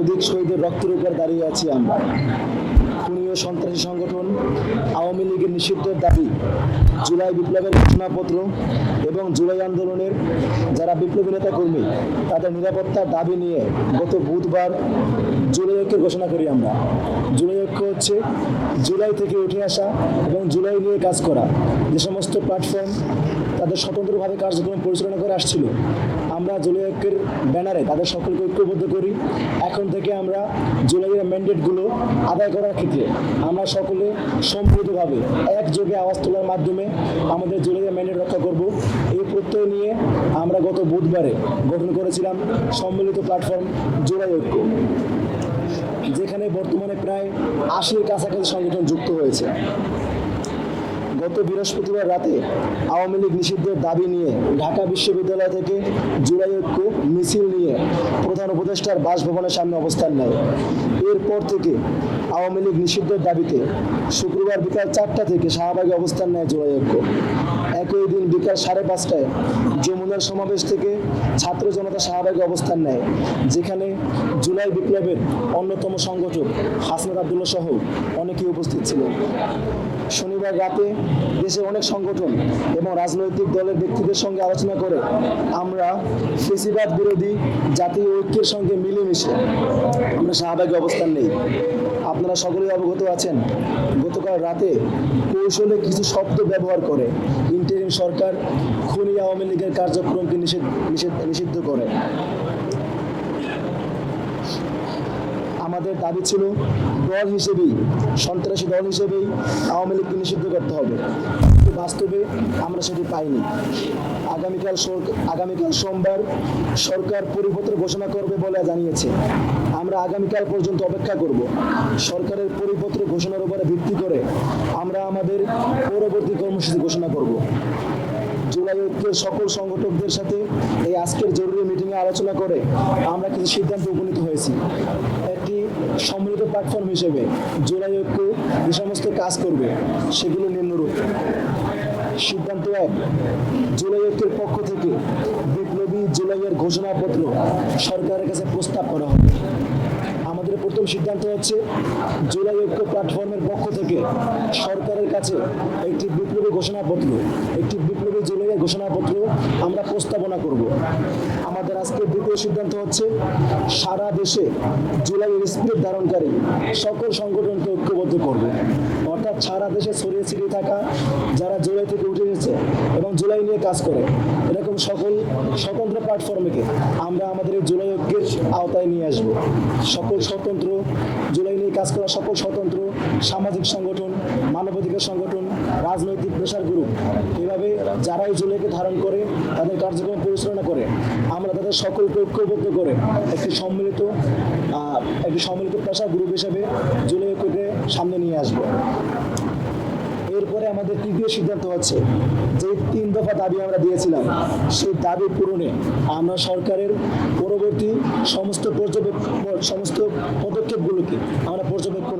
অধিক শহীদের রক্তের উপর দাঁড়িয়ে আছি আমরা। খুনি ও সন্ত্রাসী সংগঠন আওয়ামী লীগের নিষিদ্ধের দাবি, জুলাই বিপ্লবের ঘোষণাপত্র এবং জুলাই আন্দোলনের যারা বিপ্লবী নেতা কর্মী তাদের নিরাপত্তার দাবি নিয়ে গত বুধবার জুলাই ঐক্যের ঘোষণা করি আমরা। জুলাই ঐক্য হচ্ছে জুলাই থেকে উঠে আসা এবং জুলাই নিয়ে কাজ করা যে সমস্ত প্ল্যাটফর্ম তাদের স্বতন্ত্রভাবে কার্যক্রম পরিচালনা করে আসছিল, আমরা জুলাই ঐক্যের ব্যানারে তাদের সকলকে ঐক্যবদ্ধ করি। এখন থেকে আমরা জুলাইয়ের ম্যান্ডেটগুলো আদায় করার ক্ষেত্রে আমরা সকলে সম্মিলিতভাবে একযোগে আওয়াজ তোলার মাধ্যমে আমাদের জুলাইয়ের ম্যান্ডেট রক্ষা করব, এই প্রত্যয় নিয়ে আমরা গত বুধবারে গঠন করেছিলাম সম্মিলিত প্ল্যাটফর্ম জুলাই ঐক্য, যেখানে বর্তমানে প্রায় ৮০-এর কাছাকাছি সংগঠন যুক্ত হয়েছে। গত বৃহস্পতিবার রাতে আওয়ামী লীগ নিষিদ্ধের দাবি নিয়ে ঢাকা বিশ্ববিদ্যালয় থেকে জুলাই ঐক্য মিছিল নিয়ে প্রধান উপদেষ্টার বাসভবনের সামনে অবস্থান নেয়। এরপর থেকে আওয়ামী লীগ নিষিদ্ধের দাবিতে শুক্রবার বিকাল ৪টা থেকে শাহবাগে অবস্থান নেয় জুলাই ঐক্য। একই দিন বিকাল ৫:৩০টায় যমুনার সমাবেশ থেকে ছাত্র জনতা শাহবাগে অবস্থান নেয়, যেখানে জুলাই বিপ্লবের অন্যতম সংগঠক হাসনাত আবদুল্লাহ সহ অনেকেই উপস্থিত ছিলেন। শনিবার রাতে দেশের অনেক সংগঠন এবং রাজনৈতিক দলের ব্যক্তিদের সঙ্গে আলোচনা করে আমরা ফেসিবাদ বিরোধী জাতীয় ঐক্যের সঙ্গে মিলেমিশে আমরা শাহবাগে অবস্থান নেই। আপনারা সকলেই অবগত আছেন, গতকাল রাতে কৌশলে কিছু শব্দ ব্যবহার করে ইন্টারিম সরকার খুনি আওয়ামী লীগের কার্যক্রমকে নিষিদ্ধ করে। আমাদের দাবি ছিল দল হিসেবেই, সন্ত্রাসী দল হিসেবেই আওয়ামী লীগকে নিষিদ্ধ করতে হবে, কিন্তু বাস্তবে আমরা সেটি পাইনি। আগামীকাল সোমবার সরকার পরিপত্র ঘোষণা করবে বলে জানিয়েছে। আমরা আগামীকাল পর্যন্ত অপেক্ষা করব। সরকারের পরিপত্র ঘোষণার উপরে ভিত্তি করে আমরা আমাদের পরবর্তী কর্মসূচি ঘোষণা করব। জুলাই ঐক্যের সকল সংগঠকদের সাথে এই আজকের জরুরি মিটিংয়ে আলোচনা করে আমরা কিছু সিদ্ধান্তে উপনীত হয়েছি। একটি সম্মিলিত প্ল্যাটফর্ম হিসেবে জুলাই ঐক্য যে সমস্ত কাজ করবে সেগুলো নিম্নরূপ। সিদ্ধান্ত ১, জুলাই ঐক্যের পক্ষ থেকে বিপ্লবী জুলাইয়ের ঘোষণাপত্র সরকারের কাছে প্রস্তাব করা হবে। আমাদের প্রথম সিদ্ধান্ত হচ্ছে জুলাই ঐক্য প্ল্যাটফর্মের পক্ষ থেকে সরকারের কাছে একটি বিপ্লবী ঘোষণাপত্র, একটি বিপ্লবী জুলাইয়ের ঘোষণাপত্র আমরা প্রস্তাবনা করব। আমাদের আজকের দ্বিতীয় সিদ্ধান্ত হচ্ছে সারা দেশে জুলাইয়ের স্পিরিট ধারণকারী সকল সংগঠনকে ঐক্যবদ্ধ করব। অর্থাৎ সারা দেশে ছড়িয়ে ছিটিয়ে থাকা যারা জুলাই থেকে উঠে এসেছে এবং জুলাই নিয়ে কাজ করে এরকম সকল স্বতন্ত্র প্ল্যাটফর্মকে আমরা আমাদের এই জুলাই ঐক্যের আওতায় নিয়ে আসব। সকল স্বতন্ত্র জুলাই নিয়ে কাজ করা সকল স্বতন্ত্র সামাজিক সংগঠন, মানবাধিকার সংগঠন, রাজনৈতিক প্রেসার গ্রুপ, এভাবে যারাই জুলাইকে ধারণ করে তাদের কার্যক্রম পরিচালনা করে আমরা তাদের সকলকে ঐক্যবদ্ধ করে একটি সম্মিলিত প্রেসার গ্রুপ হিসেবে জুলাই ঐক্যকে সামনে নিয়ে আসব। এরপরে আমাদের তৃতীয় সিদ্ধান্ত হচ্ছে যে ৩ দফা দাবি আমরা দিয়েছিলাম সেই দাবি পূরণে আমরা সরকারের পরবর্তী সমস্ত পদক্ষেপগুলোকে আমরা পর্যবেক্ষণ